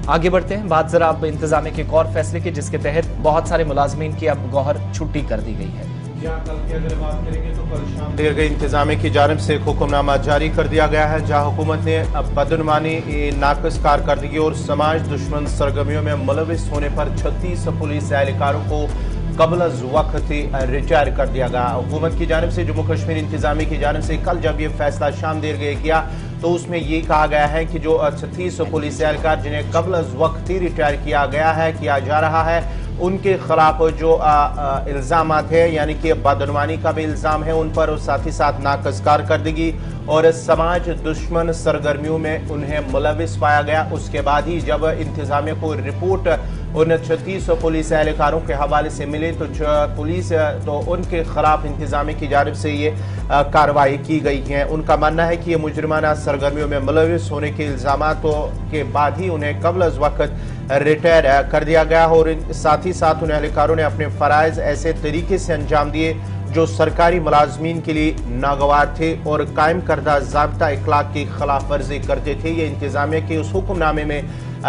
आगे बढ़ते हैं, बात जरा अब इंतजामिया के एक और फैसले की, जिसके तहत बहुत सारे मुलाजमीन की अब गौहर छुट्टी कर दी गई है। कल की अगर बात करेंगे तो कल शाम देर गई इंतजामिया की जानिब से एक हुक्मनामा जारी कर दिया गया है, जहां हुकूमत ने बदनमानी, नाकस कारकर्दगी और समाज दुश्मन सरगर्मियों में मुलविस होने पर 36 पुलिस एहलकारों को कबल वक्त रिटायर कर दिया गया। हुकूमत की जानिब से जम्मू कश्मीर इंतजामिया की जानिब से कल जब ये फैसला शाम देर गए किया तो उसमें ये कहा गया है कि जो 36 पुलिस एहलकार जिन्हें कबल वक्त ही रिटायर किया जा रहा है, उनके खिलाफ जो इल्ज़ामात है, यानी कि बदनवानी का भी इल्ज़ाम है उन पर, और साथ ही साथ नाकस कारकर्दगी और समाज दुश्मन सरगर्मियों में उन्हें मुलविस पाया गया। उसके बाद ही जब इंतजामिया को रिपोर्ट उन 36 पुलिस एहलकारों के हवाले से मिले तो उनके खिलाफ इंतजामिया की जानिब से ये कार्रवाई की गई है। उनका मानना है कि ये मुजरिमाना सरगर्मियों में मुलविस होने के इल्ज़ामातों के बाद ही उन्हें कबल वक्त रिटायर कर दिया गया और साथ ही साथ उन एहलकारों ने अपने फ़राइज़ ऐसे तरीके से अंजाम दिए जो सरकारी मुलाजमीन के लिए नागवार थे और कायम करदा ज़ाब्ता इखलाक की खिलाफ वर्जी करते थे। ये इंतजामिया के उस हुक्मनामे में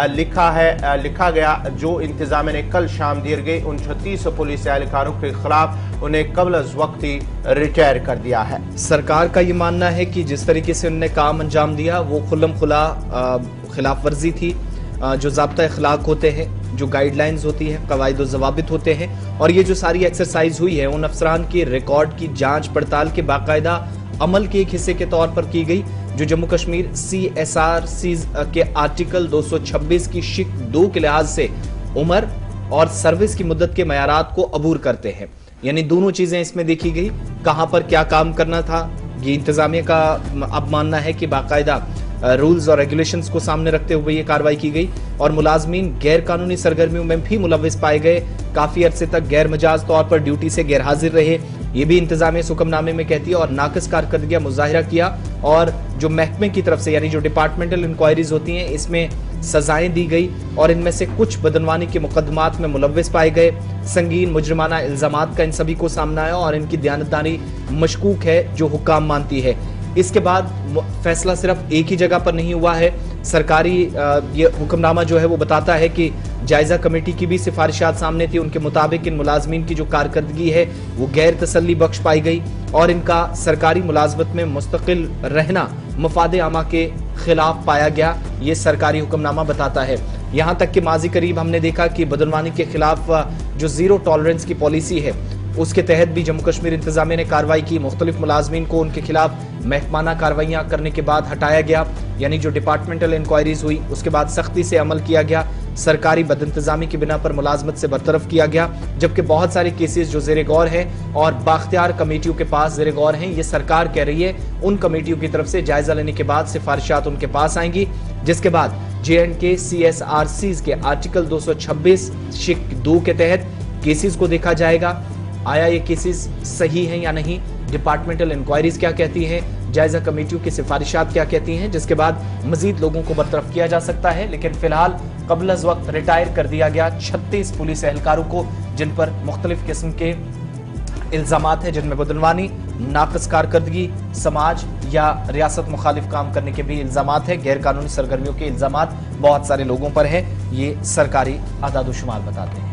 लिखा गया जो इंतजामिया ने कल शाम देर गई उन 36 पुलिस एहलकारों के खिलाफ उन्हें कबल वक्त ही रिटायर कर दिया है। सरकार का ये मानना है कि जिस तरीके से उन्होंने काम अंजाम दिया वो खुल्लम खुला खिलाफ वर्जी थी। जो ज़ाब्ता इखलाक होते हैं, जो गाइडलाइंस होती है, कवायद ज़वाबित होते हैं, और ये जो सारी एक्सरसाइज हुई है उन अफसरान के रिकॉर्ड की जांच पड़ताल के बाकायदा अमल के एक हिस्से के तौर पर की गई, जो जम्मू कश्मीर CSRC के आर्टिकल 226 की शिक 2 के लिहाज से उम्र और सर्विस की मुद्दत के मयारात को अबूर करते हैं। यानी दोनों चीजें इसमें देखी गई, कहां पर क्या काम करना था। ये इंतजामिया का अब मानना है कि बाकायदा रूल्स और रेगुलेशंस को सामने रखते हुए ये कार्रवाई की गई और मुलाजमीन गैर कानूनी सरगर्मियों में भी मुलविस पाए गए, काफी अरसे तक गैर मजाज तौर पर ड्यूटी से गैर हाजिर रहे, ये भी इंतजामिया इस हुक्मनामे में कहती है, और नाकस कारकर्दगियां मुजाहिरा किया और जो महकमे की तरफ से यानी जो डिपार्टमेंटल इंक्वायरीज होती हैं इसमें सजाएं दी गई और इनमें से कुछ बदनवानी के मुकदमात में मुलविस पाए गए। संगीन मुजरिमाना इल्जामात का इन सभी को सामना आया और इनकी दयानतदारी मशकूक है जो हुक्काम मानती है। इसके बाद फैसला सिर्फ एक ही जगह पर नहीं हुआ है। सरकारी ये हुक्मनामा जो है वो बताता है कि जायजा कमेटी की भी सिफारिशात सामने थी। उनके मुताबिक इन मुलाजमीन की जो कारकर्दगी है वो गैर तसल्ली बख्श पाई गई और इनका सरकारी मुलाजमत में मुस्तकिल रहना मफाद आमा के खिलाफ पाया गया। ये सरकारी हुक्मनामा बताता है। यहाँ तक कि माजी करीब हमने देखा कि बदनवानी के खिलाफ जो जीरो टॉलरेंस की पॉलिसी है उसके तहत भी जम्मू कश्मीर इंतजामिया ने कार्रवाई की। मुख्तलिफ मुलाजमीन को उनके खिलाफ महकमाना कार्रवाइयाँ करने के बाद हटाया गया, यानी जो डिपार्टमेंटल इंक्वायरीज हुई उसके बाद सख्ती से अमल किया गया। सरकारी बदइंतजामी की बिना पर मुलाजमत से बरतरफ किया गया, जबकि बहुत सारे केसेस जो जेर गौर हैं और बाख्तियार कमेटियों के पास जेर गौर हैं, ये सरकार कह रही है उन कमेटियों की तरफ से जायजा लेने के बाद सिफारिशात उनके पास आएंगी, जिसके बाद J&K CSRC के आर्टिकल 226 शिक 2 के तहत केसेस को देखा जाएगा। आया ये केसेस सही हैं या नहीं, डिपार्टमेंटल इंक्वायरीज क्या कहती हैं, जायजा कमेटियों की सिफारिशात क्या कहती हैं, जिसके बाद मजीद लोगों को बरतरफ किया जा सकता है। लेकिन फिलहाल कबल वक्त रिटायर कर दिया गया 36 पुलिस एहलकारों को, जिन पर मुख्तलिफ किस्म के इल्जामात हैं, जिनमें बदनवानी, नाकस कारकर्दगी, समाज या रियासत मुखालिफ काम करने के भी इल्जामात हैं। गैर कानूनी सरगर्मियों के इल्जामात बहुत सारे लोगों पर हैं, ये सरकारी आदाद शुमार बताते हैं।